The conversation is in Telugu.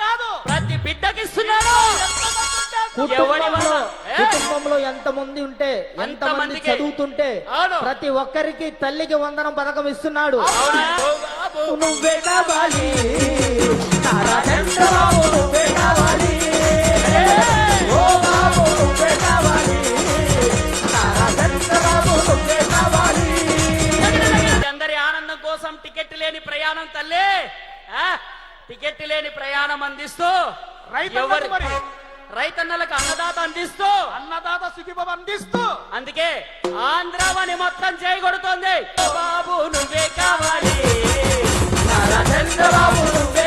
కాదు, ప్రతి బిడ్డకి ఇస్తున్నాడు. కుటుంబంలో ఎంత మంది ఉంటే ఎంత మంది చదువుతుంటే ప్రతి ఒక్కరికి తల్లికి వందనం పథకం ఇస్తున్నాడు. నువ్వే కావాలి నారా చంద్రబాబు, నువ్వే కావాలి, ఓ బాబు నువ్వే కావాలి, నారా చంద్రబాబు నువ్వే కావాలి. అందరి ఆనందం కోసం టికెట్ లేని ప్రయాణం తల్లి, టికెట్ లేని ప్రయాణం అందిస్తూ రైతన్నలకు అన్నదాత అందిస్తూ, అన్నదాత సుఖీభవ అందిస్తూ, అందుకే ఆంధ్రావని మొత్తం చేయగొడుతోంది. బాబు నువ్వే కావాలి, నారా చంద్రబాబు నువ్వే